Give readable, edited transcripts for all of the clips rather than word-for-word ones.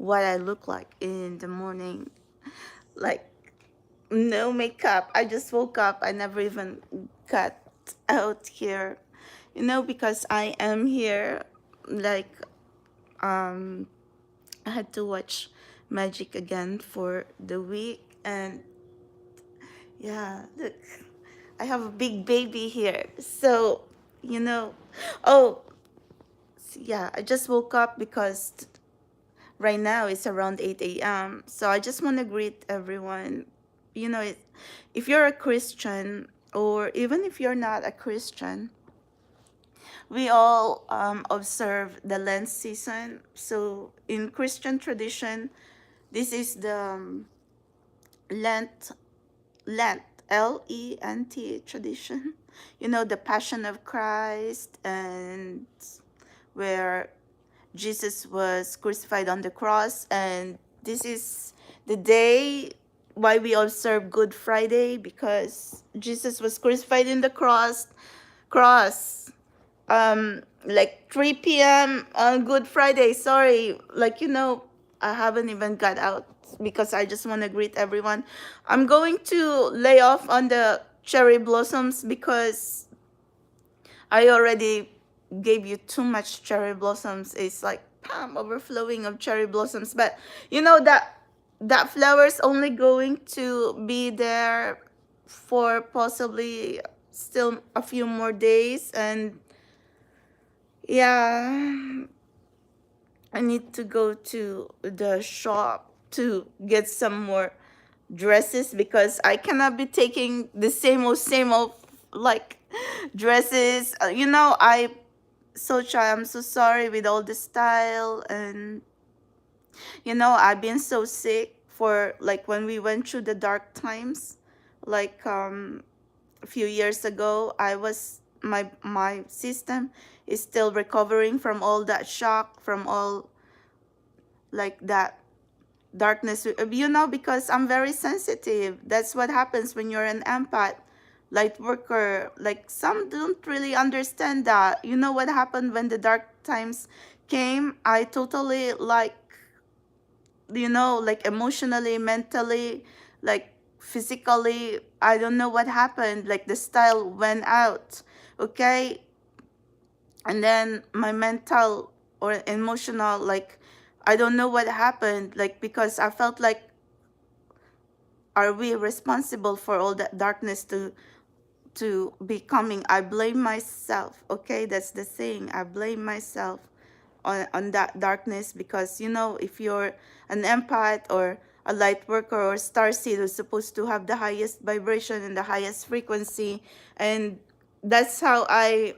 what I look like in the morning. Like, no makeup. I just woke up. I never even got out here, because I am here. Like, um, I had to watch Magic again for the week. And yeah, look, I have a big baby here. So, you know, oh, yeah, I just woke up because right now it's around 8 a.m. So I just want to greet everyone. If you're a Christian, or even if you're not a Christian, we all observe the Lent season. So in Christian tradition, this is the Lent, Lent, Lent tradition. The Passion of Christ, and where Jesus was crucified on the cross. And this is the day why we observe Good Friday, because Jesus was crucified in the cross like 3 p.m. on Good Friday. Sorry, I haven't even got out because I just want to greet everyone. I'm going to lay off on the cherry blossoms because I already gave you too much cherry blossoms. It's like overflowing of cherry blossoms. But that flower's only going to be there for possibly still a few more days. And yeah, I need to go to the shop to get some more dresses because I cannot be taking the same old like dresses. I'm so sorry with all the style. And I've been so sick for like when we went through the dark times, like a few years ago. My system is still recovering from all that shock, from all like that darkness, because I'm very sensitive. That's what happens when you're an empath, light worker. Like, some don't really understand that. You know what happened when the dark times came? I totally, like emotionally, mentally, like physically, I don't know what happened. Like, the style went out. Okay. And then my mental or emotional, like, I don't know what happened, like, because I felt like, are we responsible for all that darkness to be coming? I blame myself. Okay, that's the thing. I blame myself on that darkness, because if you're an empath or a light worker or starseed who's supposed to have the highest vibration and the highest frequency, and that's how I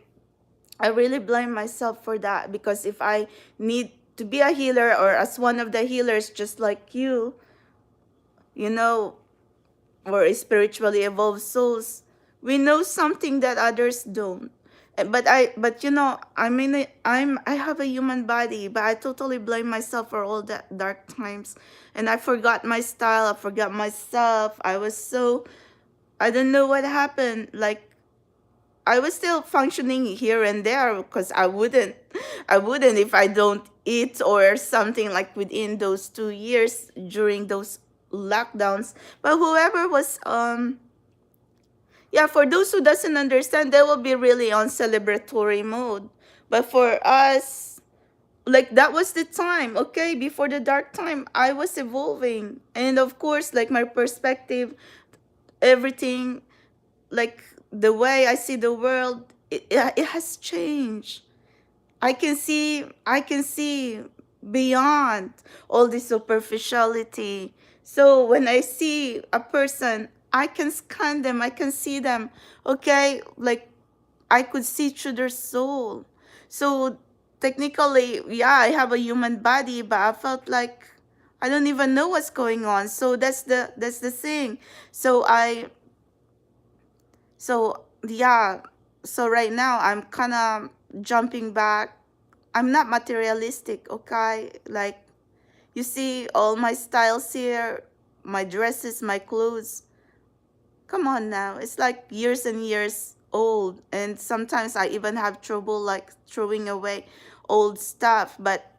really blame myself for that. Because if I need to be a healer, or as one of the healers just like you know or spiritually evolved souls, we know something that others don't. I have a human body, but I totally blame myself for all that dark times. And I forgot my style, I forgot myself. I don't know what happened. Like, I was still functioning here and there, because I wouldn't if I don't eat or something, like within those 2 years during those lockdowns. But whoever was yeah, for those who doesn't understand, they will be really on celebratory mode. But for us, like, that was the time, okay? Before the dark time, I was evolving. And of course, like, my perspective, everything, like, the way I see the world, it has changed. I can see beyond all the superficiality. So when I see a person, I can scan them, I can see them. Okay, like, I could see through their soul. So technically, yeah, I have a human body, but I felt like I don't even know what's going on. So that's the thing. So I so yeah, so right now I'm kind of jumping back. I'm not materialistic, okay? Like, you see all my styles here, my dresses, my clothes. Come on now. It's like years and years old. And sometimes I even have trouble, like, throwing away old stuff. But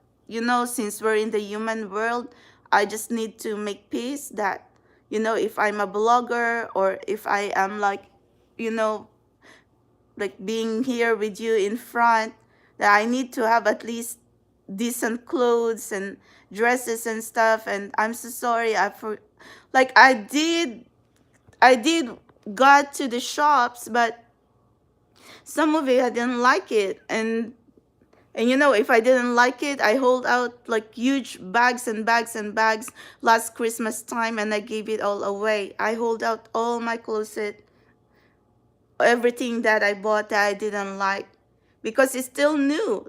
since we're in the human world, I just need to make peace that, if I'm a blogger, or if I am like, you know, like being here with you in front, that I need to have at least decent clothes and dresses and stuff. And I'm so sorry. Like I did got to the shops, but some of it I didn't like it. And if I didn't like it, I hold out like huge bags and bags and bags last Christmas time, and I gave it all away. I hold out all my closet, everything that I bought that I didn't like, because it's still new.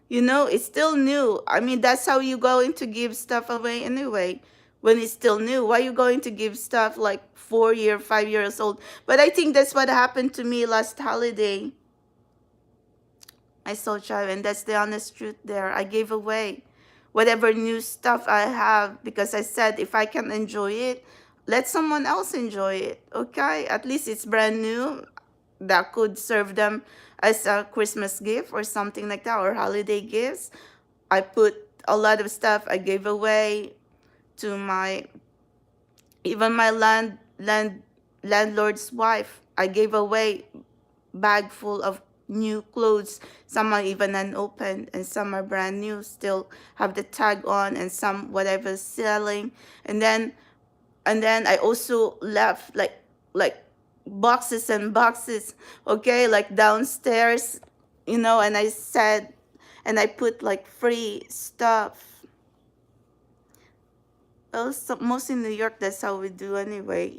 It's still new. I mean, that's how you going to give stuff away anyway. When it's still new, why are you going to give stuff like 4 year, 5 years old? But I think that's what happened to me last holiday. I saw child, and that's the honest truth there. I gave away whatever new stuff I have, because I said if I can enjoy it, let someone else enjoy it. Okay? At least it's brand new. That could serve them as a Christmas gift or something like that, or holiday gifts. I put a lot of stuff I gave away to even my landlord's wife. I gave away bag full of new clothes. Some are even unopened, and some are brand new, still have the tag on, and some whatever selling. And then I also left like boxes and boxes, okay, like downstairs, and I said, and I put like free stuff. Well, most in New York, that's how we do anyway.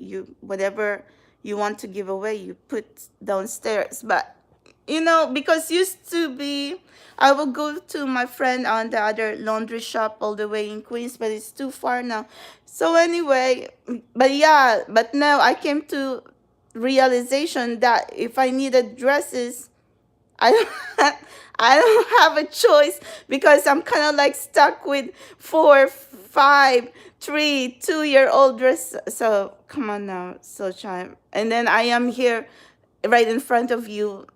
Whatever you want to give away, you put downstairs. But because used to be, I will go to my friend on the other laundry shop all the way in Queens, but it's too far now. So anyway, but yeah, but now I came to realization that if I needed dresses, I don't, I don't have a choice, because I'm kind of like stuck with 4, 5, 3, 2-year-old dress. So come on now, so charm. And then I am here right in front of you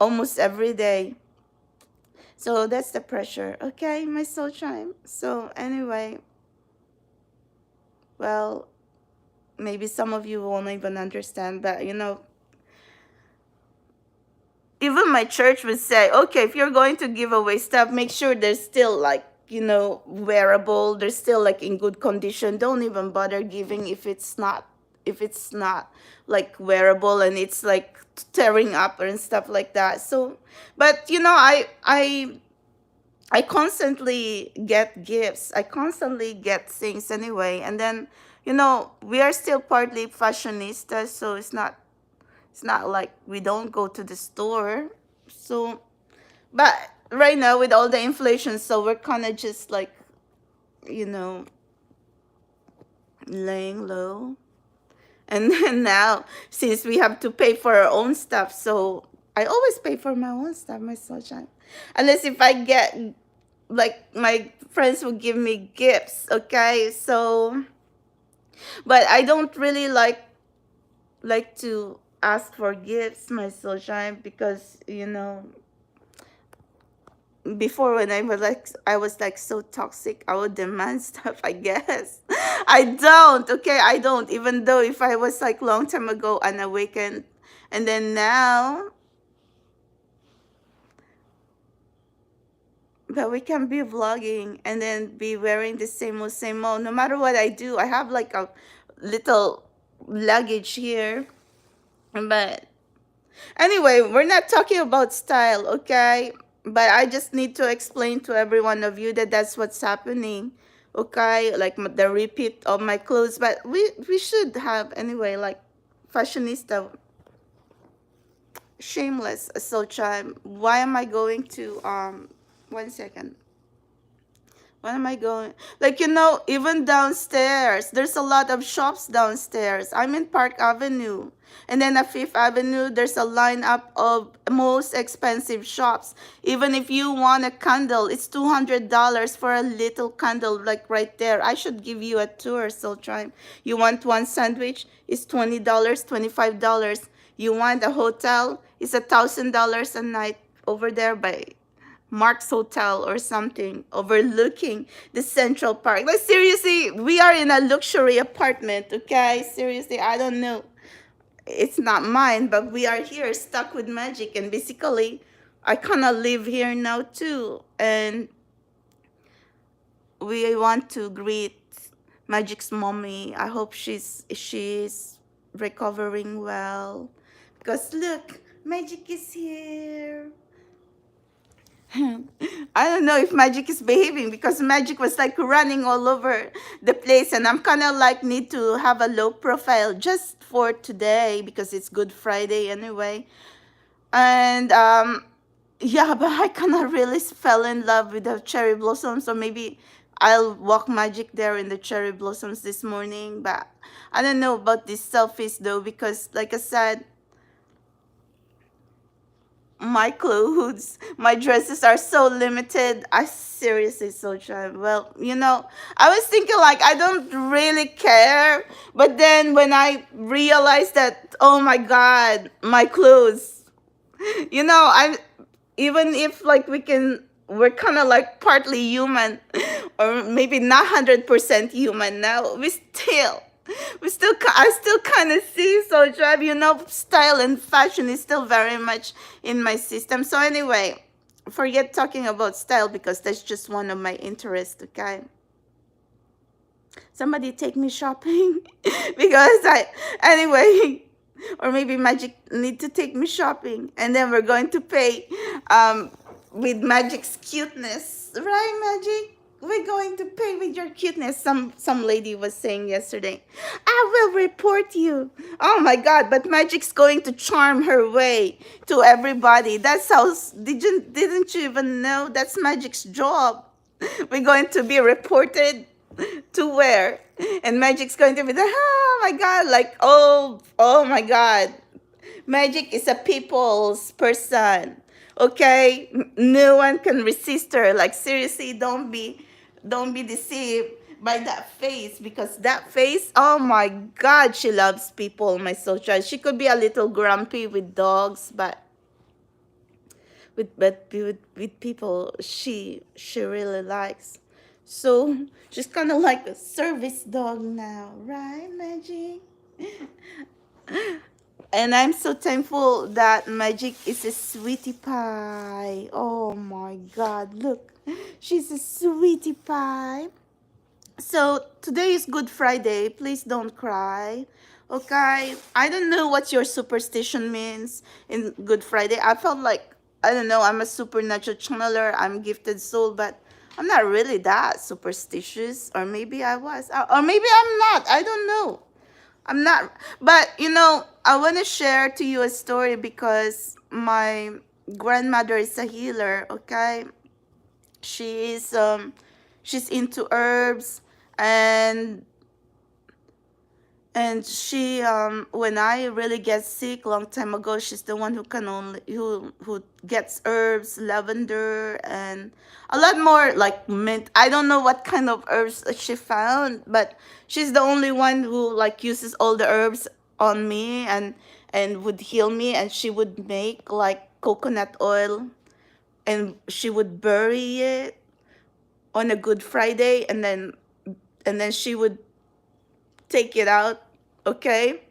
almost every day. So that's the pressure, okay, my soul chime. So anyway, well, maybe some of you won't even understand, but even my church would say, okay, if you're going to give away stuff, make sure there's still like, wearable, they're still like in good condition. Don't even bother giving if it's not like wearable and it's like tearing up and stuff like that. So, but I constantly get gifts. I constantly get things anyway. And then, we are still partly fashionistas, so it's not like we don't go to the store. So, but right now with all the inflation, so we're kind of just like, you know, laying low. And then now, since we have to pay for our own stuff, so I always pay for my own stuff, my sunshine. Unless if I get, like, my friends will give me gifts, okay? So, but I don't really like to ask for gifts, my sunshine, because, before when I was like so toxic, I would demand stuff, I guess. I don't, even though if I was like long time ago unawakened, and then now, but we can be vlogging and then be wearing the same old. No matter what I do, I have like a little luggage here. But anyway, we're not talking about style, okay? But I just need to explain to every one of you that that's what's happening, okay? Like the repeat of my clothes. But we should have anyway, like fashionista, shameless. So, why am I going to 1 second? What am I going? Like, even downstairs, there's a lot of shops downstairs. I'm in Park Avenue. And then at Fifth Avenue, there's a lineup of most expensive shops. Even if you want a candle, it's $200 for a little candle, like right there. I should give you a tour, so try. You want one sandwich? It's $20, $25. You want a hotel? It's $1,000 a night over there by Mark's Hotel or something, overlooking the Central Park. Like seriously, we are in a luxury apartment, okay? Seriously, I don't know. It's not mine, but we are here stuck with Magic, and basically I kind of live here now too. And we want to greet Magic's mommy. I hope she's recovering well. Because look, Magic is here. I don't know if Magic is behaving because Magic was like running all over the place, and I'm kind of like need to have a low profile just for today because it's Good Friday anyway. And yeah, but I kind of really fell in love with the cherry blossoms, so maybe I'll walk Magic there in the cherry blossoms this morning. But I don't know about these selfies though, because like I said, my clothes, my dresses are so limited. I seriously so try. Well, I was thinking like I don't really care, but then when I realized that, oh my God, my clothes, I even if like we're kind of like partly human, or maybe not 100% human now, I still kind of see so drive, style and fashion is still very much in my system. So anyway, forget talking about style because that's just one of my interests, okay? Somebody take me shopping because anyway, or maybe Magic need to take me shopping, and then we're going to pay with Magic's cuteness, right, Magic? We're going to pay with your cuteness. Some lady was saying yesterday, I will report you. Oh my God! But Magic's going to charm her way to everybody. That's how. Didn't you even know that's Magic's job? We're going to be reported to where, and Magic's going to be there. Oh my God! Like oh my God! Magic is a people's person. Okay, no one can resist her. Like seriously, don't be deceived by that face, because that face, oh my God, she loves people. My social, she could be a little grumpy with dogs, but with people, she really likes. So she's kind of like a service dog now, right, Magic? And I'm so thankful that Magic is a sweetie pie. Oh my God, look. She's a sweetie pie. So today is Good Friday. Please don't cry. Okay? I don't know what your superstition means in Good Friday. I felt like, I don't know, I'm a supernatural channeler. I'm gifted soul, but I'm not really that superstitious. Or maybe I was. Or maybe I'm not. I don't know. I'm not, but I want to share to you a story because my grandmother is a healer, okay? She's she's into herbs, and she when I really get sick long time ago, she's the one who gets herbs, lavender, and a lot more like mint. I don't know what kind of herbs she found, but she's the only one who like uses all the herbs on me, and would heal me, and she would make like coconut oil, and she would bury it on a Good Friday, and then she would take it out, okay,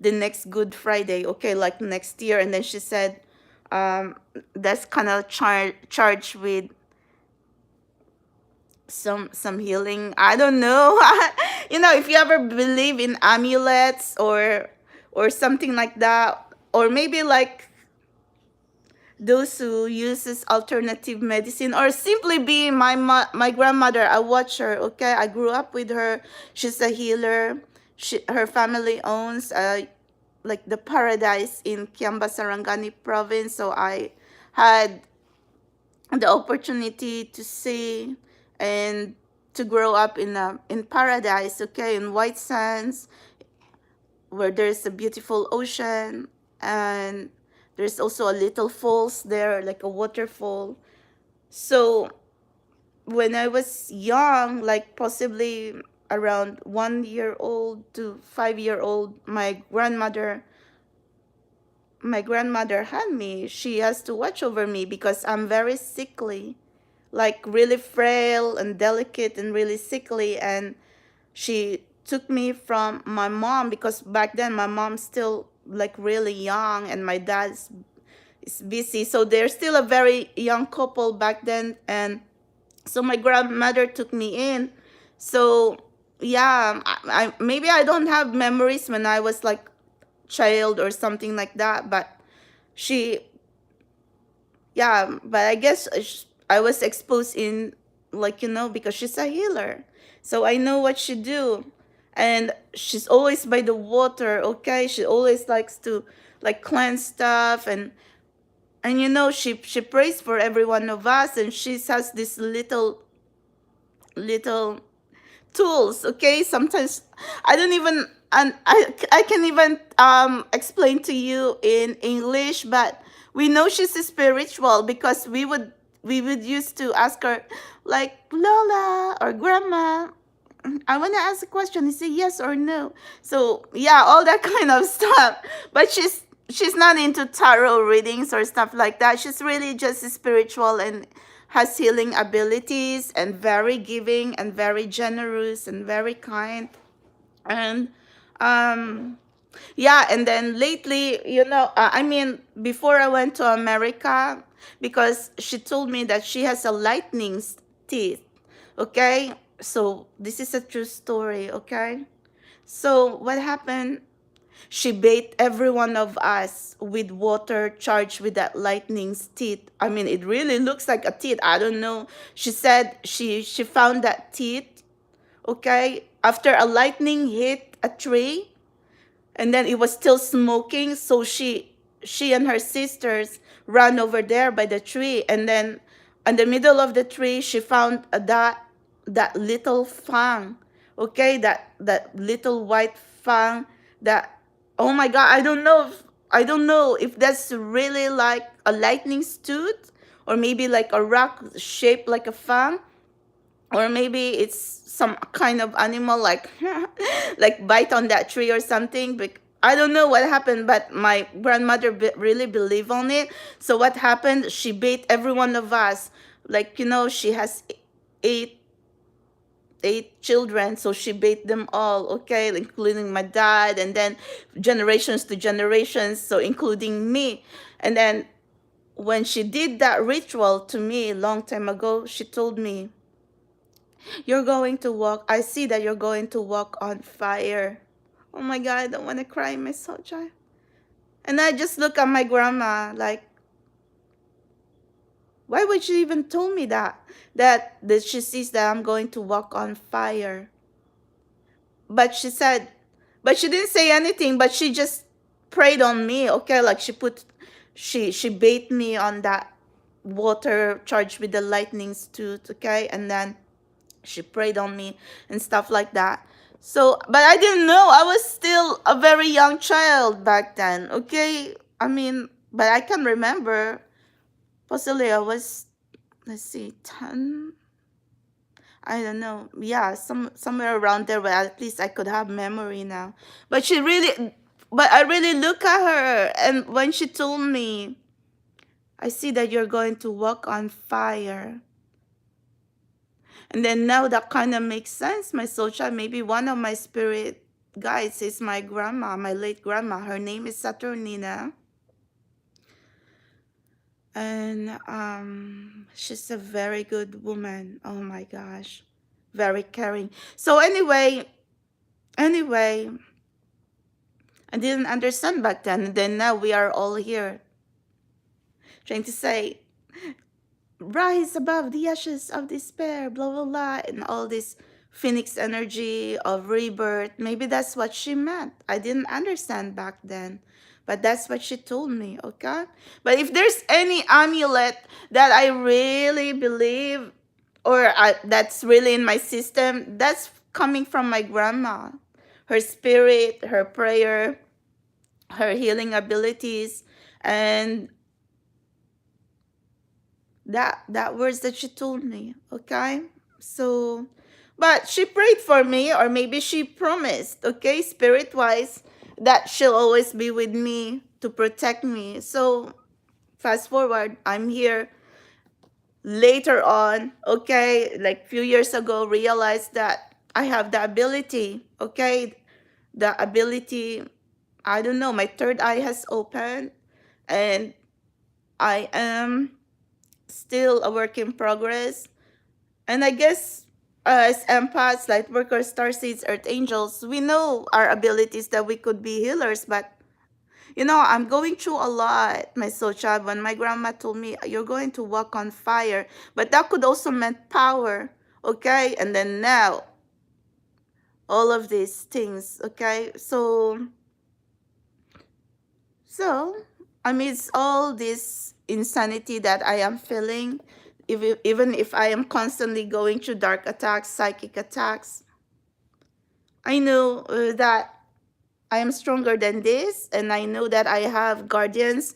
the next Good Friday, okay, like next year. And then she said, that's kind of charged with some healing. I don't know. If you ever believe in amulets or something like that, or maybe like those who uses alternative medicine, or simply being my grandmother. I watch her, okay, I grew up with her. She's a healer. Her family owns like the paradise in Kiamba Sarangani province, so I had the opportunity to see and to grow up in paradise, okay, in white sands, where there's a beautiful ocean, and there's also a little falls there, like a waterfall. So when I was young, like possibly around 1 year old to 5 year old, my grandmother my grandmother had me, she has to watch over me because I'm very sickly, like really frail and delicate and really sickly. And she took me from my mom because back then my mom's still like really young and my dad's is busy. So they're still a very young couple back then. And so my grandmother took me in. So yeah, maybe I don't have memories when I was like child or something like that, but she, yeah, but I guess I was exposed in, like, because she's a healer. So I know what she do. And she's always by the water, okay? She always likes to like cleanse stuff. And she prays for every one of us, and she has this little tools, okay? Sometimes I don't even, and I can even explain to you in English, but we know she's spiritual because we would used to ask her, like, Lola or Grandma, I want to ask a question. You say yes or no. So yeah, all that kind of stuff. But she's not into tarot readings or stuff like that. She's really just spiritual and has healing abilities and very giving and very generous and very kind. And um yeah, and then lately, I mean, before I went to America, because she told me that she has a lightning teeth. Okay, so this is a true story. Okay, so what happened? She bathed every one of us with water charged with that lightning's teeth. I mean, it really looks like a teeth. I don't know. She said she found that teeth. Okay, after a lightning hit a tree, and then it was still smoking, so she and her sisters ran over there by the tree, and then in the middle of the tree she found that little fang. Okay, that little white fang. That, oh my god, I don't know if that's really like a lightning's tooth, or maybe like a rock shaped like a fang, or maybe it's some kind of animal like like bite on that tree or something. But I don't know what happened, but my grandmother really believed on it. So what happened, she bathed every one of us, like, she has eight children, so she bathed them all, okay, including my dad, and then generations to generations, so including me. And then when she did that ritual to me a long time ago, she told me, you're going to walk. I see that you're going to walk on fire. Oh my God, I don't want to cry, my soul child. And I just look at my grandma like, why would she even tell me that? That she sees that I'm going to walk on fire. But she said, but she didn't say anything, but she just prayed on me, okay? Like she bathed me on that water charged with the lightning's tooth, okay? And then she prayed on me and stuff like that. So, but I didn't know. I was still a very young child back then, okay? I mean, but I can remember, possibly I was, let's see, 10, I don't know. Yeah, somewhere around there, but at least I could have memory now. But but I really look at her, and when she told me, I see that you're going to walk on fire. And then now that kind of makes sense, my soul child. Maybe one of my spirit guides is my grandma, my late grandma. Her name is Saturnina. And she's a very good woman. Oh my gosh. Very caring. So anyway, I didn't understand back then. And then now we are all here trying to say, rise above the ashes of despair, blah, blah, blah, and all this phoenix energy of rebirth. Maybe that's what she meant. I didn't understand back then, but that's what she told me, okay? But if there's any amulet that I really believe, or that's really in my system, that's coming from my grandma. Her spirit, her prayer, her healing abilities, and that words that she told me, okay? So, but she prayed for me, or maybe she promised, okay, spirit wise, that she'll always be with me to protect me. So fast forward, I'm here later on, okay, like few years ago, realized that I have the ability, okay, the ability, I don't know, my third eye has opened, and I am still a work in progress. And I guess as empaths, light workers, starseeds, earth angels, we know our abilities that we could be healers, but I'm going through a lot, my soul child. When my grandma told me, you're going to walk on fire, but that could also mean power, okay? And then now, all of these things, okay? So, amidst all this insanity that I am feeling, even if I am constantly going through dark attacks, psychic attacks, I know that I am stronger than this, and I know that I have guardians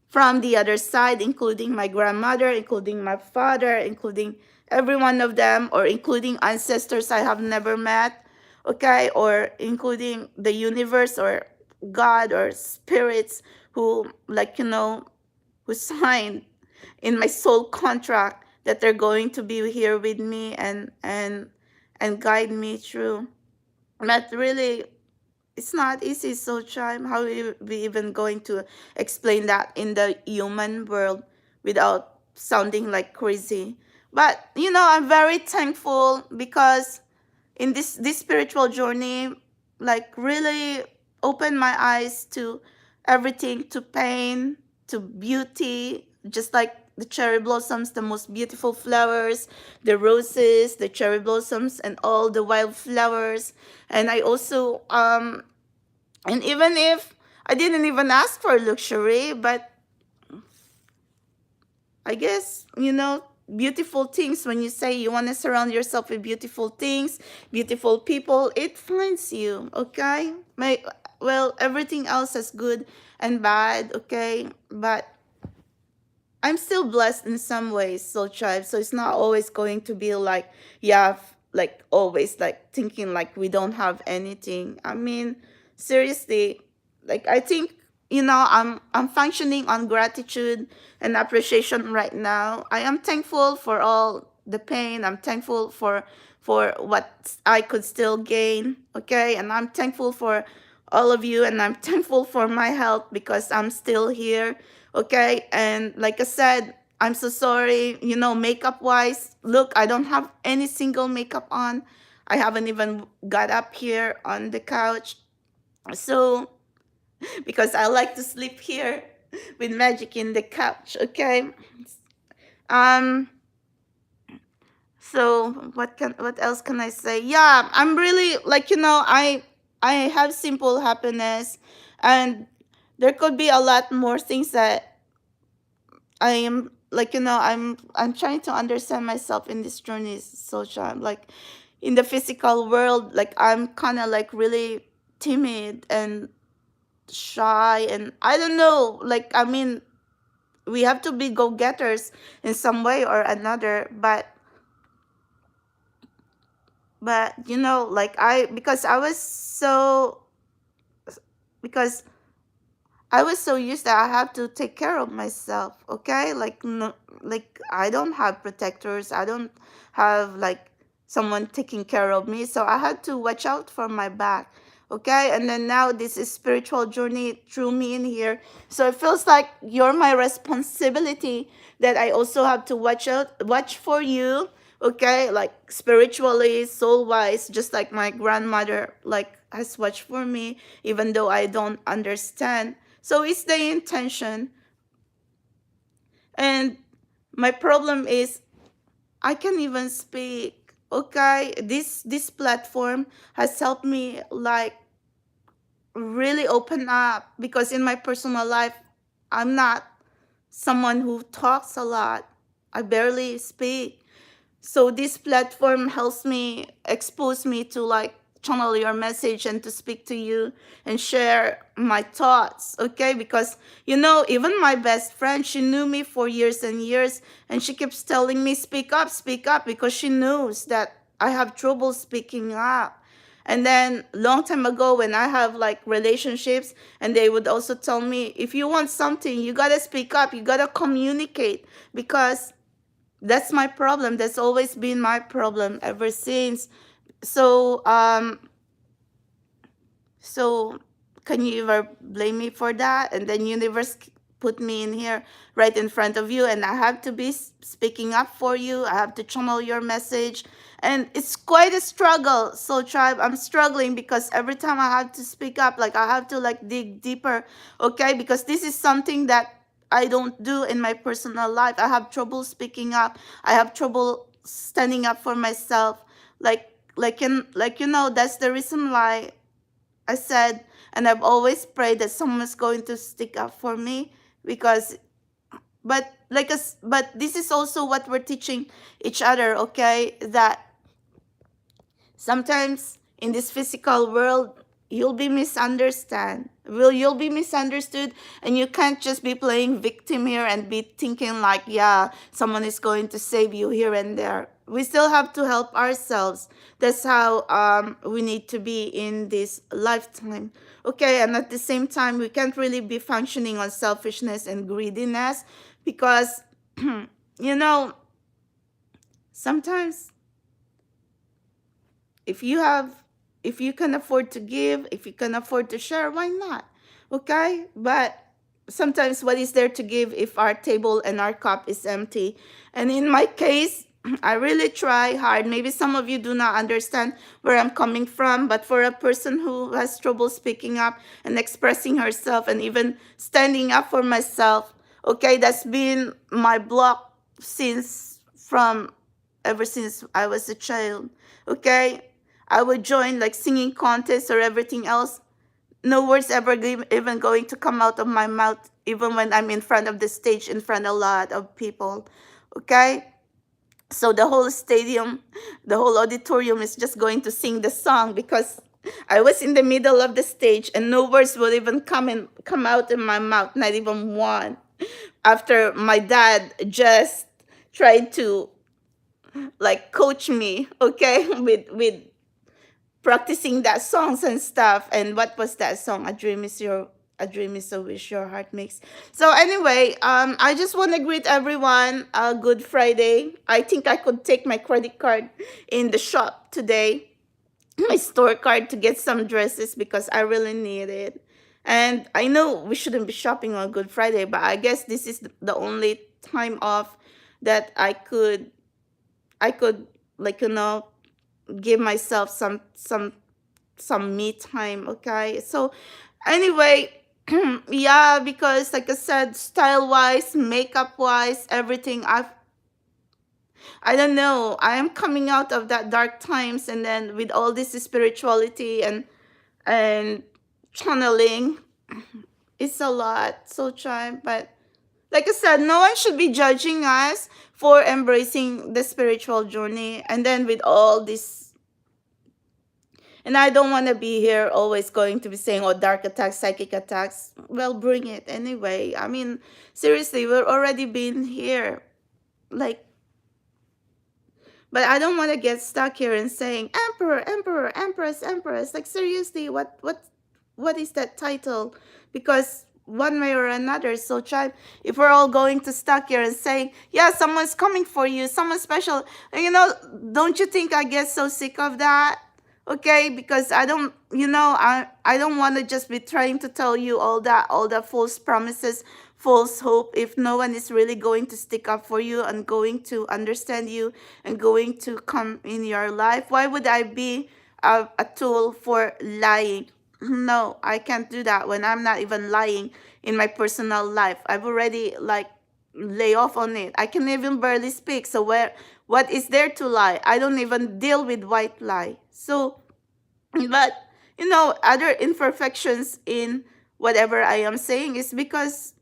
from the other side, including my grandmother, including my father, including every one of them, or including ancestors I have never met, okay, or including the universe or God or spirits who, like, who signed in my soul contract that they're going to be here with me and guide me through. But really, it's not easy. So Chime, how we even going to explain that in the human world without sounding like crazy? But I'm very thankful because in this spiritual journey, like, really opened my eyes to everything, to pain, to beauty, just like the cherry blossoms, the most beautiful flowers, the roses, the cherry blossoms, and all the wildflowers. And I also and even if I didn't even ask for luxury, but I guess, beautiful things, when you say you want to surround yourself with beautiful things, beautiful people, it finds you, okay? Well, everything else is good and bad, okay? But I'm still blessed in some ways, Soul Tribe. So it's not always going to be like, yeah, like always like thinking like we don't have anything. I mean, seriously, like I think I'm functioning on gratitude and appreciation right now. I am thankful for all the pain. I'm thankful for what I could still gain. Okay, and I'm thankful for all of you, and I'm thankful for my health because I'm still here. Okay, and like I said, I'm so sorry, makeup wise, look, I don't have any single makeup on. I haven't even got up here on the couch. So because I like to sleep here with magic in the couch, okay? um so what else can I say? Yeah, I'm really, like, I have simple happiness, and there could be a lot more things that I am, like, I'm trying to understand myself in this journey, social. Like in the physical world, like I'm kind of like really timid and shy, and I don't know, like, I mean, we have to be go-getters in some way or another, but like because I was so used that I have to take care of myself, okay? Like, no, like I don't have protectors. I don't have like someone taking care of me, so I had to watch out for my back, okay? And then now this is spiritual journey threw me in here, so it feels like you're my responsibility, that I also have to watch for you, okay? Like spiritually, soul wise, just like my grandmother like has watched for me, even though I don't understand. So it's the intention. And my problem is I can't even speak. Okay? This platform has helped me like really open up, because in my personal life I'm not someone who talks a lot. I barely speak. So this platform helps me expose me to like channel your message and to speak to you and share my thoughts, okay? Because even my best friend, she knew me for years and years, and she keeps telling me speak up, because she knows that I have trouble speaking up. And then long time ago, when I have like relationships, and they would also tell me, if you want something, you gotta speak up, you gotta communicate, because that's my problem. That's always been my problem ever since. So so can you ever blame me for that? And then universe put me in here right in front of you, and I have to be speaking up for you. I have to channel your message, and it's quite a struggle. So tribe, I'm struggling because every time I have to speak up, like I have to like dig deeper, okay? Because this is something that I don't do in my personal life. I have trouble speaking up. I have trouble standing up for myself. Like that's the reason why I said, and I've always prayed that someone's going to stick up for me, because, but this is also what we're teaching each other, okay? That sometimes in this physical world, you'll be misunderstood, and you can't just be playing victim here and be thinking like, yeah, someone is going to save you here and there. We still have to help ourselves. That's how we need to be in this lifetime, okay? And at the same time, we can't really be functioning on selfishness and greediness, because you know, sometimes if you have, if you can afford to give, if you can afford to share, why not? Okay? But sometimes what is there to give if our table and our cup is empty? And in my case, I really try hard. Maybe some of you do not understand where I'm coming from, but for a person who has trouble speaking up and expressing herself and even standing up for myself, okay, that's been my block since from ever since I was a child. Okay, I would join like singing contests or everything else. No words ever even going to come out of my mouth, even when I'm in front of the stage, in front of a lot of people. Okay, so the whole stadium, the whole auditorium is just going to sing the song, because I was in the middle of the stage and no words will even come out in my mouth, not even one. After my dad just tried to like coach me, okay, with practicing that songs and stuff. And what was that song? A dream is a wish your heart makes. So anyway, I just want to greet everyone a good Friday. I think I could take my credit card in the shop today, my store card, to get some dresses, because I really need it. And I know we shouldn't be shopping on Good Friday, but I guess this is the only time off that I could like give myself some me time, okay? So anyway, yeah, because like I said, style wise, makeup wise, everything, I don't know, I am coming out of that dark times, and then with all this spirituality and channeling, it's a lot. So try, but like I said, no one should be judging us for embracing the spiritual journey. And then with all this, and I don't want to be here always going to be saying, oh, dark attacks, psychic attacks. Well, bring it anyway. I mean, seriously, we're already been here. Like, but I don't want to get stuck here and saying emperor, emperor, empress, empress. Like, seriously, what is that title? Because one way or another, so try, if we're all going to stuck here and saying, yeah, someone's coming for you, someone special, don't you think I get so sick of that? Okay, because I don't, I don't want to just be trying to tell you all the false promises, false hope, if no one is really going to stick up for you and going to understand you and going to come in your life. Why would I be a tool for lying? No, I can't do that when I'm not even lying in my personal life. I've already like lay off on it. I can even barely speak. So what is there to lie? I don't even deal with white lie. So, but other imperfections in whatever I am saying is because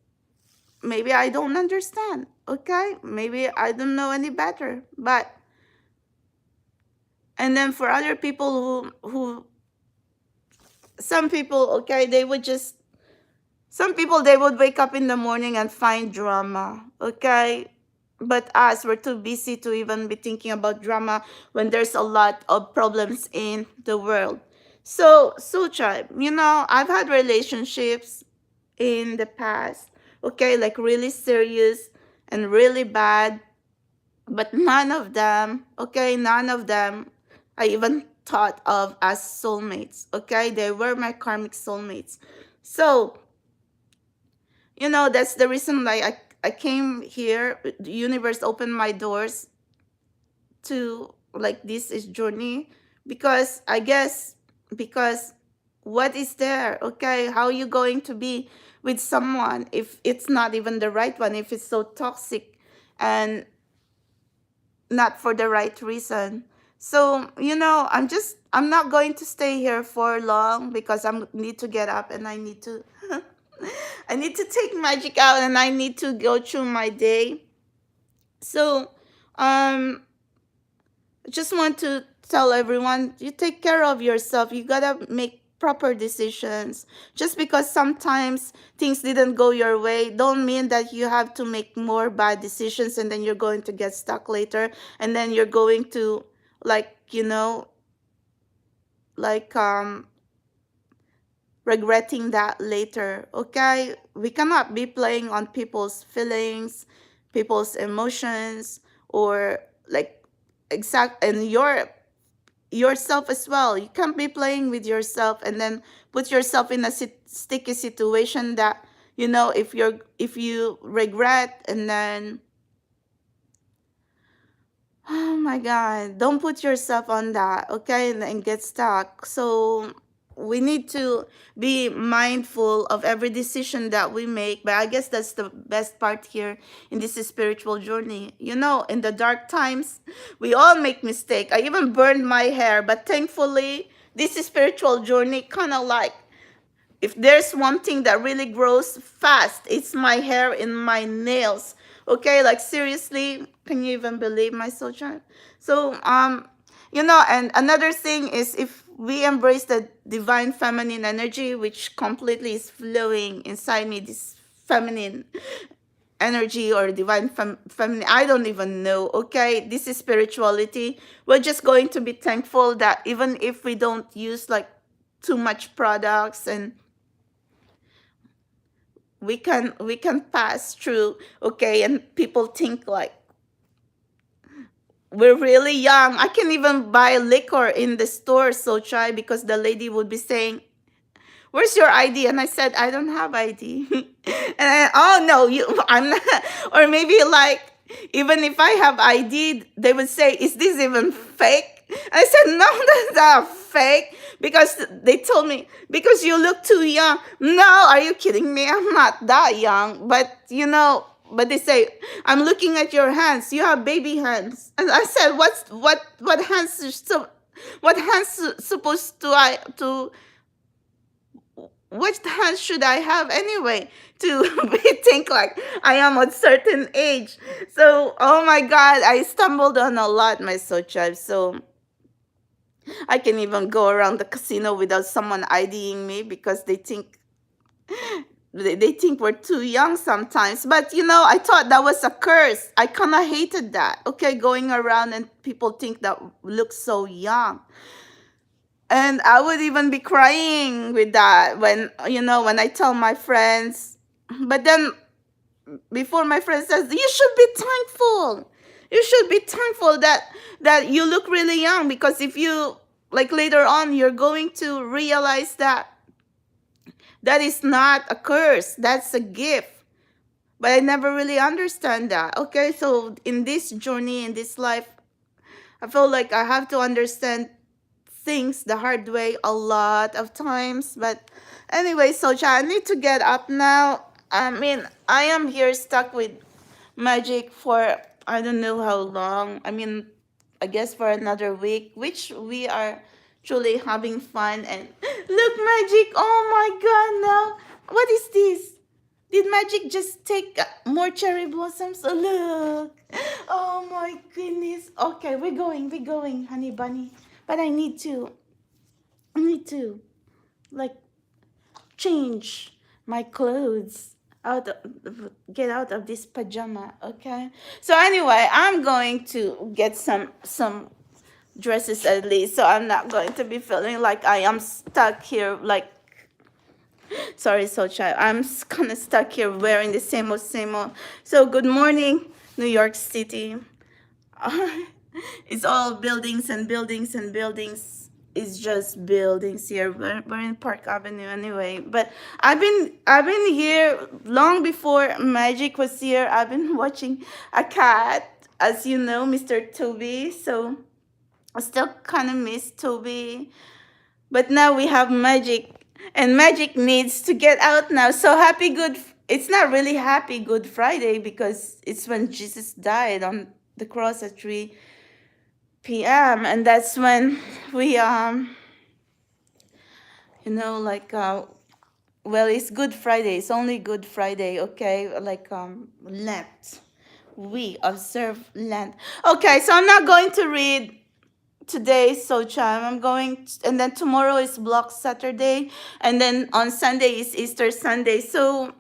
maybe I don't understand. Okay? Maybe I don't know any better. But and then for other people who some people, okay, some people, they would wake up in the morning and find drama, okay? But us, we're too busy to even be thinking about drama when there's a lot of problems in the world. So tribe, I've had relationships in the past, okay, like really serious and really bad, but none of them, okay, none of them I even thought of as soulmates, okay? They were my karmic soulmates. So, that's the reason like I came here. The universe opened my doors to like this is journey, because I guess, because what is there, okay? How are you going to be with someone if it's not even the right one, if it's so toxic and not for the right reason? So, I'm not going to stay here for long, because I need to get up and I need to I need to take magic out and I need to go through my day. So, um I just want to tell everyone, you take care of yourself. You gotta make proper decisions. Just because sometimes things didn't go your way, don't mean that you have to make more bad decisions and then you're going to get stuck later. And then you're going to, like, like, regretting that later. Okay? We cannot be playing on people's feelings, people's emotions, or like exact and yourself as well. You can't be playing with yourself and then put yourself in a sticky situation that, if you regret, and then, oh my God, don't put yourself on that, okay, and get stuck. So we need to be mindful of every decision that we make. But I guess that's the best part here in this spiritual journey. In the dark times, we all make mistakes. I even burned my hair, but thankfully, this spiritual journey kind of like, if there's one thing that really grows fast, it's my hair and my nails. Okay, like seriously, can you even believe my soul? So, and another thing is, if we embrace the divine feminine energy, which completely is flowing inside me, this feminine energy or divine feminine, I don't even know, okay? This is spirituality. We're just going to be thankful that even if we don't use like too much products, and we can pass through, okay, and people think like we're really young. I can even buy liquor in the store, so try, because the lady would be saying, where's your ID? And I said, I don't have ID. And oh no, I'm not. Or maybe like, even if I have ID, they would say, is this even fake? I said, no, that's not fake. Because they told me, because you look too young. No, are you kidding me? I'm not that young. But they say, I'm looking at your hands. You have baby hands. And I said, what hands what hands supposed to I to what hands should I have anyway to think like I am a certain age? So, oh my God, I stumbled on a lot, my soul tribe. So I can even go around the casino without someone IDing me, because they think we're too young sometimes. But I thought that was a curse. I kind of hated that. Okay, going around and people think that we look so young. And I would even be crying with that when I tell my friends. But then before my friend says, you should be thankful. You should be thankful that you look really young, because if you like later on, you're going to realize that that is not a curse. That's a gift. But I never really understand that. Okay, so in this journey, in this life, I feel like I have to understand things the hard way a lot of times. But anyway, so I need to get up now. I mean, I am here stuck with magic for I don't know how long. I mean, I guess for another week, which we are truly having fun. And look, magic! Oh my God! Now, what is this? Did magic just take more cherry blossoms? Oh, look! Oh my goodness! Okay, we're going, honey bunny. But I need to like change my clothes get out of this pajama, okay? So anyway, I'm going to get some dresses at least, so I'm not going to be feeling like I am stuck here. Like, sorry, so child, I'm kind of stuck here wearing the same old, same old. So good morning, New York City. It's all buildings and buildings and buildings. It's just buildings here. We're in Park Avenue anyway. But I've been here long before Magic was here. I've been watching a cat, as you know, Mr. Toby. So I still kind of miss Toby. But now we have Magic, and Magic needs to get out now. So happy good. It's not really happy Good Friday because it's when Jesus died on the cross at 3 p.m. and that's when we like well, it's Good Friday. It's only Good Friday, okay? Like Lent. We observe Lent. Okay, so I'm not going to read today, so Cham. And then tomorrow is Block Saturday, and then on Sunday is Easter Sunday. So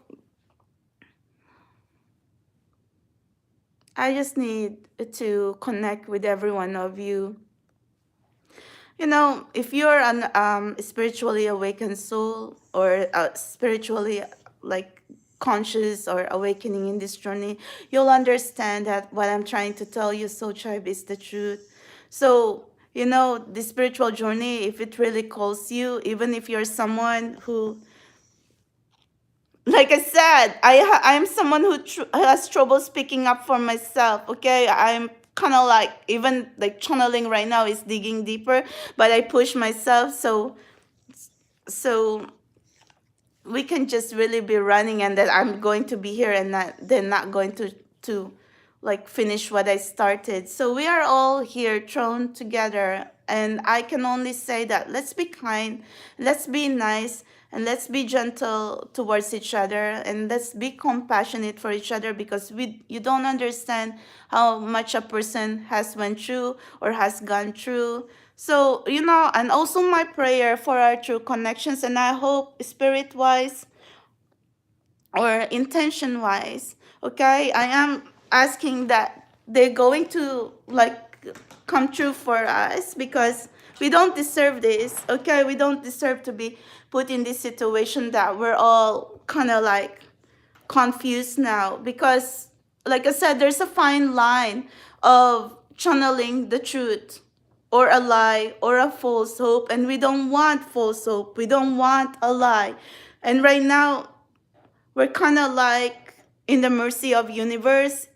I just need to connect with every one of you. If you're an spiritually awakened soul, or spiritually like conscious or awakening in this journey, you'll understand that what I'm trying to tell you, Soul Tribe, is the truth. So, the spiritual journey, if it really calls you, even if you're someone who, like I said, I'm someone who has trouble speaking up for myself. Okay, I'm kind of like, even like channeling right now is digging deeper, but I push myself. So we can just really be running, and that I'm going to be here, and not going to like finish what I started. So we are all here thrown together, and I can only say that let's be kind, let's be nice, and let's be gentle towards each other, and let's be compassionate for each other, because you don't understand how much a person has went through or has gone through. So, and also my prayer for our true connections, and I hope spirit wise or intention wise, okay, I am asking that they're going to like come true for us, because we don't deserve this, okay? We don't deserve to be put in this situation that we're all kind of like confused now, because like I said, there's a fine line of channeling the truth or a lie or a false hope, and we don't want false hope, we don't want a lie. And right now we're kind of like in the mercy of universe,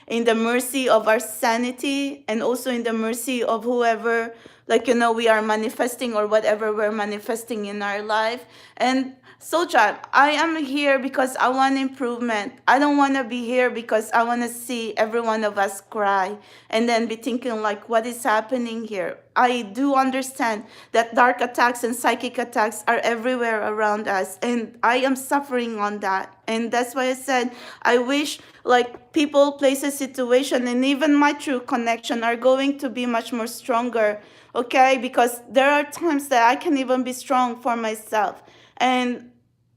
in the mercy of our sanity, and also in the mercy of whoever, like, we are manifesting, or whatever we're manifesting in our life. And so, child, I am here because I want improvement. I don't want to be here because I want to see every one of us cry and then be thinking like, what is happening here? I do understand that dark attacks and psychic attacks are everywhere around us, and I am suffering on that. And that's why I said I wish like people, places, situation, and even my true connection are going to be much more stronger, okay? Because there are times that I can even be strong for myself, and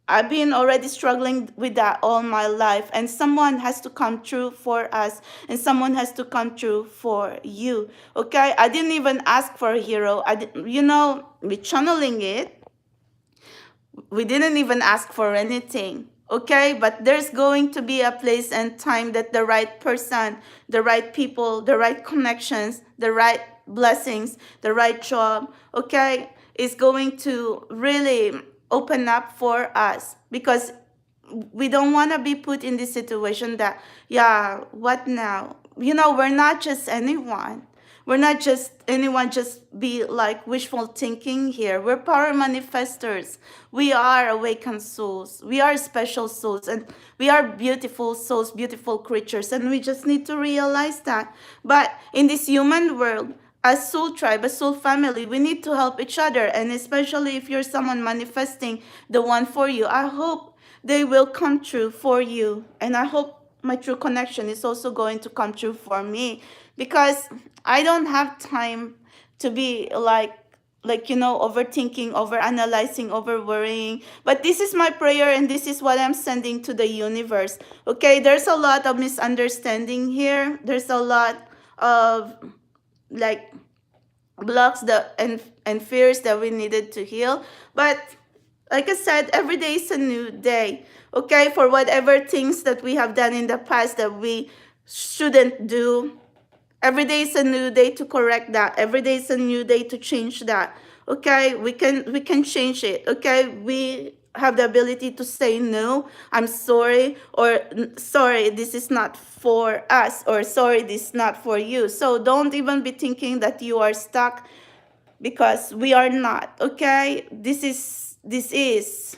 I've been already struggling with that all my life, and someone has to come true for us, and someone has to come true for you, okay? I didn't even ask for a hero. We channeling it, we didn't even ask for anything, okay? But there's going to be a place and time that the right person, the right people, the right connections, the right blessings, the right job, okay, is going to really open up for us, because we don't want to be put in this situation that, yeah, what now? We're not just anyone. We're not just anyone, just be like wishful thinking here. We're power manifestors. We are awakened souls. We are special souls, and we are beautiful souls, beautiful creatures, and we just need to realize that. But in this human world, as soul tribe, as soul family, we need to help each other, and especially if you're someone manifesting the one for you, I hope they will come true for you, and I hope my true connection is also going to come true for me, because I don't have time to be overthinking, over analyzing, over worrying. But this is my prayer, and this is what I'm sending to the universe, okay? There's a lot of misunderstanding here. There's a lot of like blocks that and fears that we needed to heal. But like I said, every day is a new day. Okay, for whatever things that we have done in the past that we shouldn't do, every day is a new day to correct that. Every day is a new day to change that. Okay, we can change it. Okay, we have the ability to say no, I'm sorry, or sorry, this is not for us, or sorry, this is not for you. So don't even be thinking that you are stuck, because we are not. Okay, this is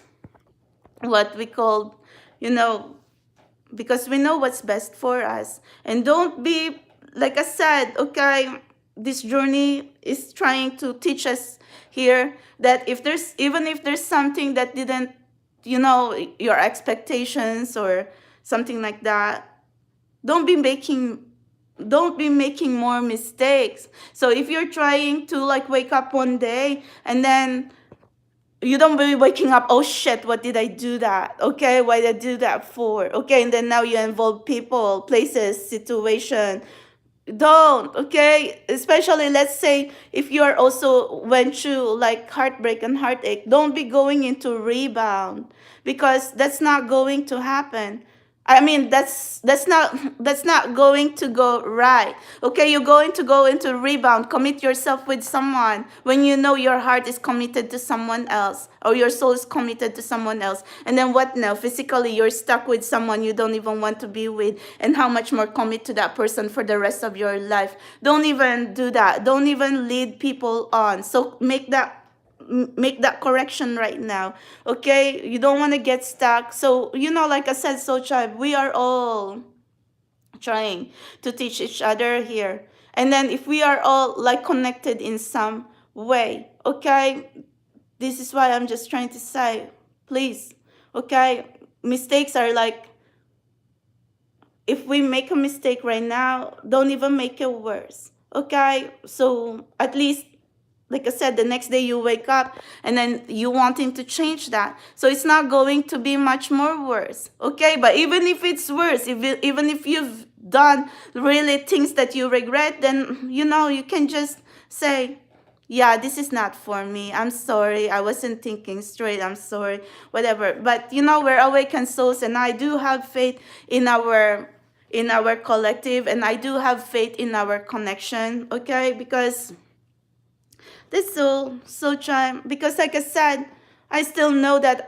what we call, you know, because we know what's best for us. And don't be, like I said, okay, this journey is trying to teach us here that if there's, even if there's something that didn't, your expectations or something like that, don't be making don't be making more mistakes. So if you're trying to like wake up one day and then you don't be waking up, oh shit, what did I do that? Okay, why did I do that for? Okay, and then now you involve people, places, situation. Don't, okay? Especially, let's say, if you are also went through like heartbreak and heartache, don't be going into rebound, because that's not going to happen. I mean, that's not going to go right. Okay, you're going to go into rebound. Commit yourself with someone when you know your heart is committed to someone else, or your soul is committed to someone else. And then what now? Physically, you're stuck with someone you don't even want to be with. And how much more commit to that person for the rest of your life? Don't even do that. Don't even lead people on. So make that correction right now. Okay, you don't want to get stuck. So like I said, so tribe, we are all trying to teach each other here. And then if we are all like connected in some way, okay, this is why I'm just trying to say, please, okay, mistakes are like, if we make a mistake right now, don't even make it worse. Okay, so at least, like I said, the next day you wake up and then you wanting to change that. So it's not going to be much more worse. Okay, but even if it's worse, even if you've done really things that you regret, then you can just say, yeah, this is not for me. I'm sorry. I wasn't thinking straight. I'm sorry. Whatever. But we're awakened souls, and I do have faith in our collective, and I do have faith in our connection. Okay, because this so charm, because like I said, I still know that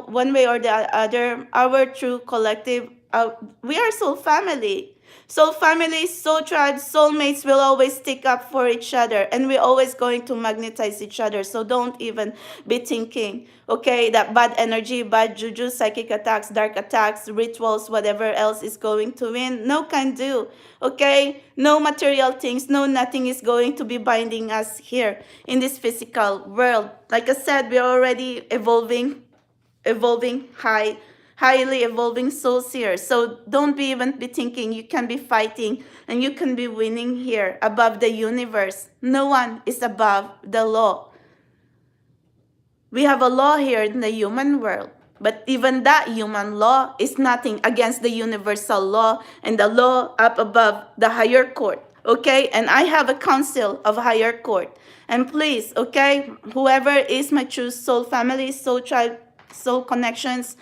one way or the other, our true collective, we are soul family. Soul family, soul tribe, soulmates will always stick up for each other, and we're always going to magnetize each other. So don't even be thinking, okay, that bad energy, bad juju, psychic attacks, dark attacks, rituals, whatever else is going to win. No can do. Okay, no material things, no nothing is going to be binding us here in this physical world. Like I said, we're already evolving highly evolving souls here. So don't be even be thinking you can be fighting and you can be winning here above the universe. No one is above the law. We have a law here in the human world, but even that human law is nothing against the universal law and the law up above the higher court. Okay, and I have a council of higher court. And please, okay, whoever is my true soul family, soul tribe, soul connections,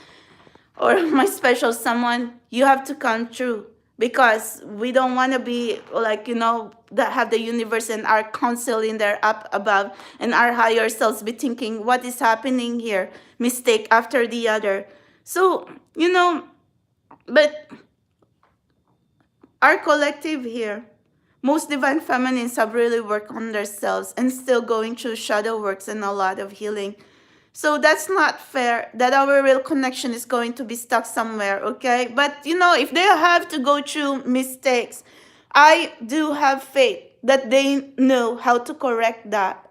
or my special someone, you have to come true, because we don't want to be like, that have the universe and our council in there up above, and our higher selves be thinking, what is happening here? Mistake after the other. So, but our collective here, most divine feminines have really worked on themselves and still going through shadow works and a lot of healing. So that's not fair that our real connection is going to be stuck somewhere, okay? But if they have to go through mistakes, I do have faith that they know how to correct that.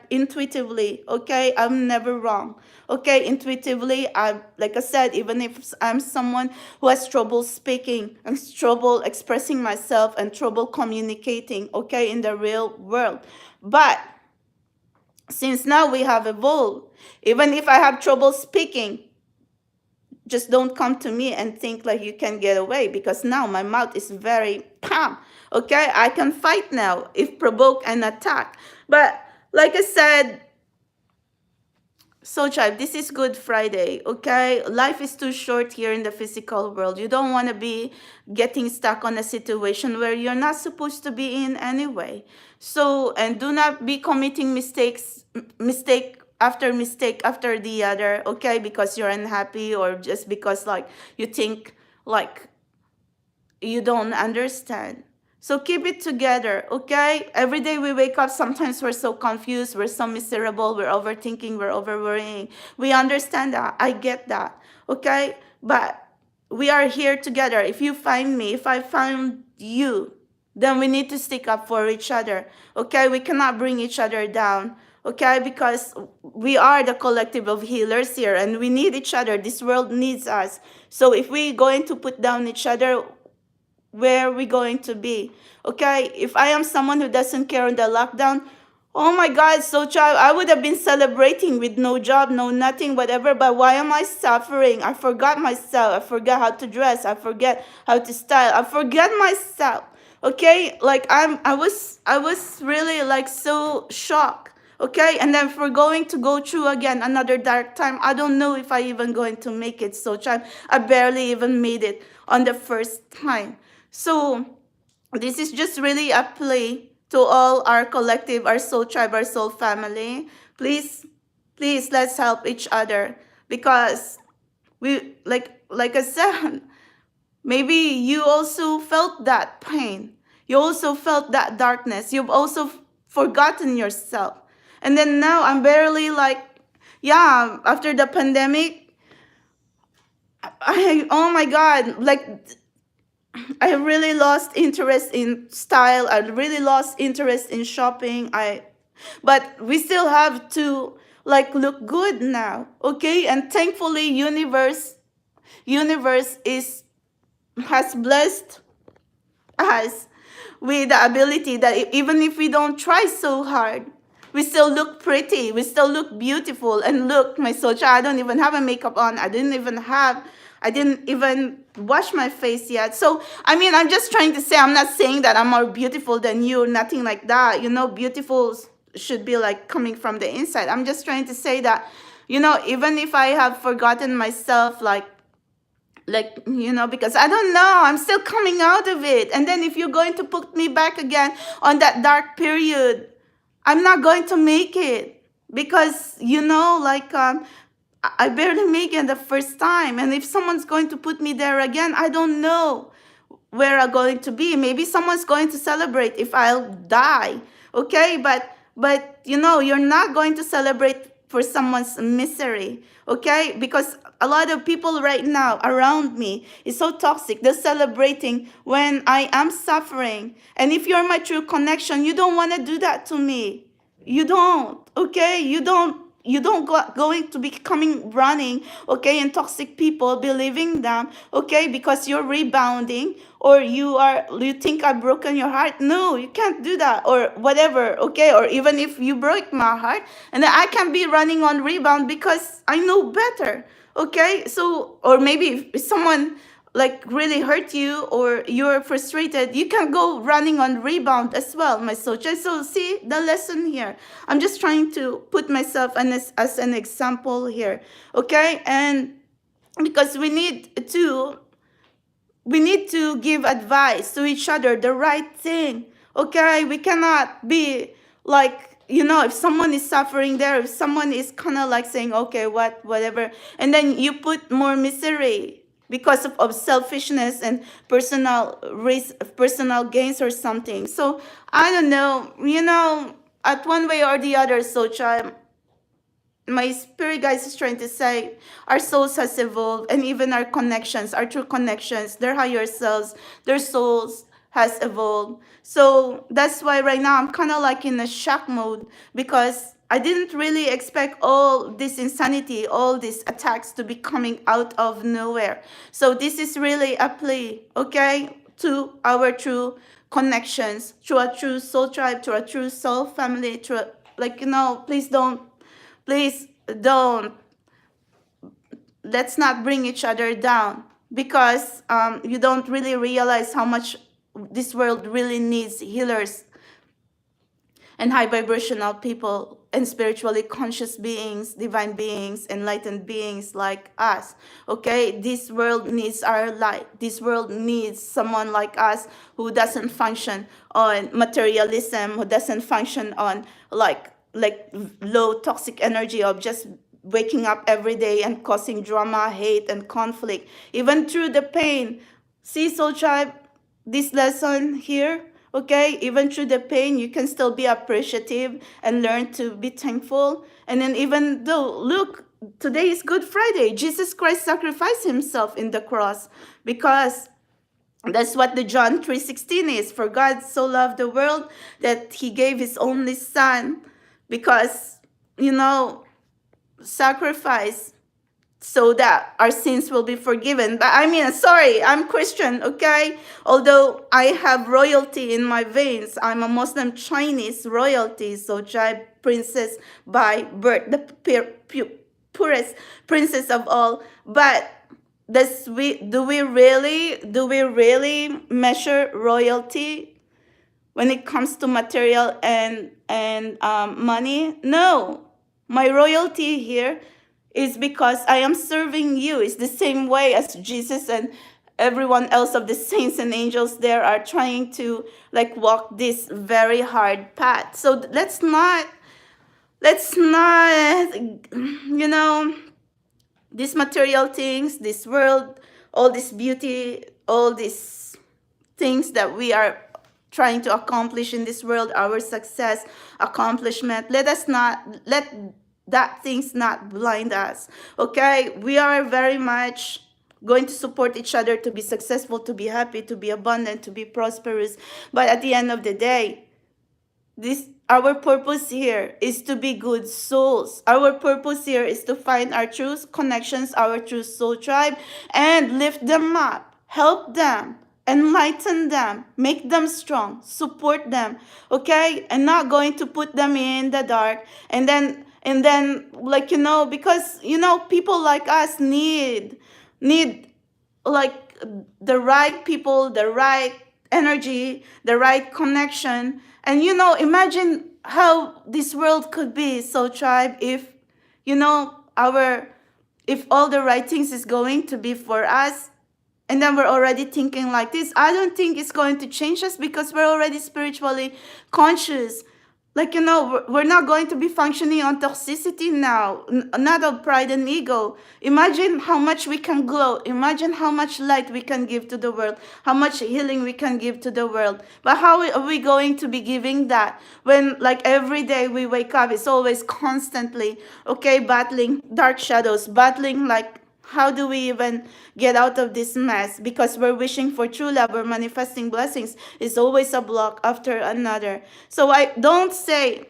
Intuitively, okay? I'm never wrong. Okay, intuitively, like I said, even if I'm someone who has trouble speaking and trouble expressing myself and trouble communicating, okay, in the real world. But since now we have evolved, even if I have trouble speaking, just don't come to me and think like you can get away, because now my mouth is very calm. Okay, I can fight now if provoke and attack. But like I said, so, Tribe, this is Good Friday, okay? Life is too short here in the physical world. You don't want to be getting stuck on a situation where you're not supposed to be in anyway. So, and do not be committing mistake after the other, okay? Because you're unhappy, or just because like you think like you don't understand. So keep it together, okay? Every day we wake up, sometimes we're so confused, we're so miserable, we're overthinking, we're over worrying. We understand that. I get that, okay? But we are here together. If you find me, if I find you, then we need to stick up for each other, okay? We cannot bring each other down, okay? Because we are the collective of healers here, and we need each other. This world needs us. So if we going to put down each other, where are we going to be? Okay, if I am someone who doesn't care on the lockdown, oh my God, so child, I would have been celebrating with no job, no nothing, whatever. But why am I suffering? I forgot myself. I forgot how to dress. I forget how to style. I forget myself. Okay, like I was really like so shocked. Okay, and then if we're going to go through again another dark time, I don't know if I even going to make it. So child, I barely even made it on the first time. So this is just really a plea to all our collective, our soul tribe, our soul family. Please, please, let's help each other, because we like I said, maybe you also felt that pain. You also felt that darkness. You've also forgotten yourself. And then now I'm barely like, yeah, after the pandemic, oh my God, like I really lost interest in style. I really lost interest in shopping. But we still have to like look good now, okay? And thankfully, universe is has blessed us with the ability that even if we don't try so hard, we still look pretty, we still look beautiful. And look, my soldier, I don't even have a makeup on. I didn't even wash my face yet. So I mean, I'm just trying to say, I'm not saying that I'm more beautiful than you, nothing like that. You know, beautiful should be like coming from the inside. I'm just trying to say that, you know, even if I have forgotten myself, like you know, because I don't know, I'm still coming out of it. And then if you're going to put me back again on that dark period, I'm not going to make it, because you know, like I barely make it the first time. And if someone's going to put me there again, I don't know where I'm going to be. Maybe someone's going to celebrate if I'll die. Okay, but you know, you're not going to celebrate for someone's misery. Okay, because a lot of people right now around me is so toxic. They're celebrating when I am suffering. And if you're my true connection, you don't want to do that to me. You don't, okay? You don't going to be coming running, okay, and toxic people believing them, okay, because you're rebounding, or you think I've broken your heart. No, you can't do that, or whatever, okay? Or even if you broke my heart, and then I can be running on rebound because I know better, okay? So, or maybe if someone like really hurt you or you're frustrated, you can go running on rebound as well, my soldier. So see the lesson here. I'm just trying to put myself as an example here, okay? And because we need to give advice to each other, the right thing, okay? We cannot be like, you know, if someone is suffering there, if someone is kind of like saying, okay, whatever, and then you put more misery because of selfishness and personal gains or something. So I don't know, you know, at one way or the other, so child, my spirit guys is trying to say our souls has evolved, and even our connections, our true connections, their higher selves, their souls has evolved. So that's why right now I'm kind of like in a shock mode, because I didn't really expect all this insanity, all these attacks to be coming out of nowhere. So this is really a plea, okay, to our true connections, to a true soul tribe, to a true soul family, to like, you know, please don't let's not bring each other down, because you don't really realize how much this world really needs healers and high vibrational people and spiritually conscious beings, divine beings, enlightened beings like us. Okay, this world needs our light. This world needs someone like us who doesn't function on materialism, who doesn't function on like low toxic energy of just waking up every day and causing drama, hate, and conflict, even through the pain. See, Soul Tribe, this lesson here, okay, even through the pain, you can still be appreciative and learn to be thankful. And then, even though, look, today is Good Friday, Jesus Christ sacrificed himself in the cross, because that's what the John 3:16 is. For God so loved the world that he gave his only son, because, sacrifice so that our sins will be forgiven. But I mean, sorry, I'm Christian, okay? Although I have royalty in my veins, I'm a Muslim Chinese royalty, so tribe princess by birth, the purest princess of all. But do we really measure royalty when it comes to material and money? No, my royalty here is because I am serving you. It's the same way as Jesus and everyone else of the saints and angels there are trying to like walk this very hard path. So let's not these material things, this world, all this beauty, all these things that we are trying to accomplish in this world, our success, accomplishment, let that things not blind us. Okay, we are very much going to support each other to be successful, to be happy, to be abundant, to be prosperous. But at the end of the day, our purpose here is to be good souls. Our purpose here is to find our true connections, our true soul tribe, and lift them up, help them, enlighten them, make them strong, support them, okay? And not going to put them in the dark. And then because people like us need like the right people, the right energy, the right connection. And imagine how this world could be, so tribe, if if all the right things is going to be for us, and then we're already thinking like this. I don't think it's going to change us, because we're already spiritually conscious. We're not going to be functioning on toxicity now, not of pride and ego. Imagine how much we can glow. Imagine how much light we can give to the world, how much healing we can give to the world. But how are we going to be giving that when, like, every day we wake up, it's always constantly, okay, battling dark shadows, battling, like, how do we even get out of this mess? Because we're wishing for true love, we're manifesting blessings. It's always a block after another. So I don't say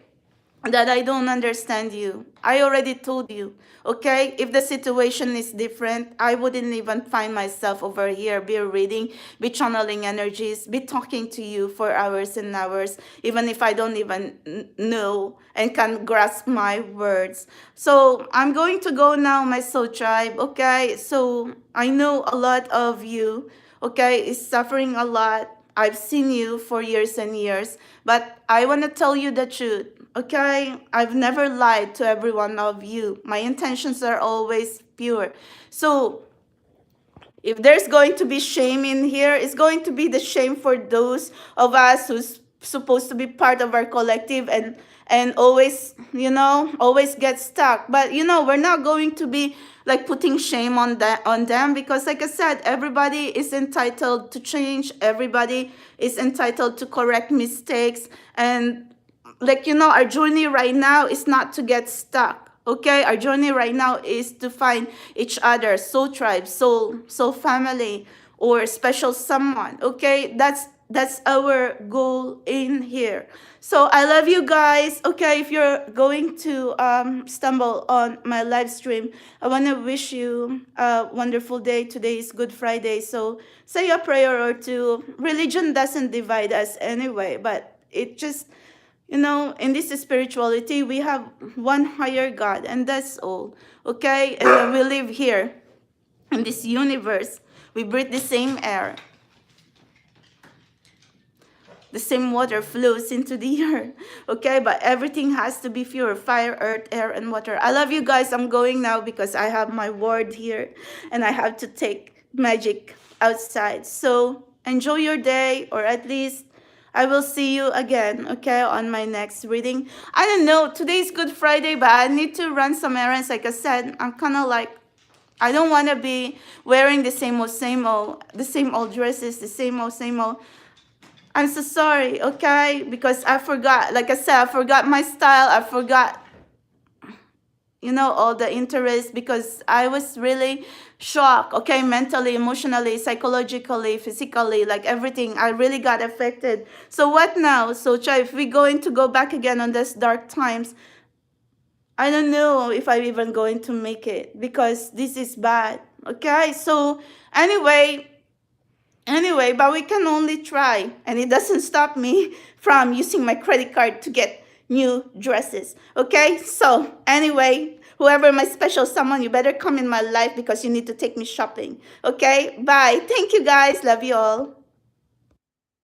that I don't understand you. I already told you, okay? If the situation is different, I wouldn't even find myself over here, be reading, be channeling energies, be talking to you for hours and hours, even if I don't even know and can grasp my words. So I'm going to go now, my soul tribe, okay? So I know a lot of you, okay, is suffering a lot. I've seen you for years and years, but I want to tell you the truth, okay? I've never lied to every one of you. My intentions are always pure. So if there's going to be shame in here, it's going to be the shame for those of us who's supposed to be part of our collective and always, always get stuck. But, we're not going to be like putting shame on them, because like I said, everybody is entitled to change. Everybody is entitled to correct mistakes. And our journey right now is not to get stuck. Okay, our journey right now is to find each other, soul tribe, soul family, or special someone. Okay, that's our goal in here. So I love you guys. Okay, if you're going to stumble on my live stream, I want to wish you a wonderful day. Today is Good Friday, so say a prayer or two. Religion doesn't divide us anyway, but it just, in this spirituality, we have one higher God, and that's all. Okay, and we live here in this universe. We breathe the same air. The same water flows into the earth. Okay, but everything has to be pure: fire, earth, air, and water. I love you guys. I'm going now because I have my word here and I have to take magic outside. So enjoy your day, or at least I will see you again, okay, on my next reading. I don't know, today's Good Friday, but I need to run some errands. Like I said, I'm kind of like, I don't want to be wearing the same old dresses, the same old. I'm so sorry, okay? Because I forgot, like I said, I forgot my style. I forgot, all the interest, because I was really shocked, okay? Mentally, emotionally, psychologically, physically, like everything. I really got affected. So what now? So, if we're going to go back again on this dark times, I don't know if I'm even going to make it, because this is bad, okay? So, anyway, but we can only try, and it doesn't stop me from using my credit card to get new dresses. Okay, so anyway, whoever my special someone, you better come in my life because you need to take me shopping. Okay, bye. Thank you guys. Love you all.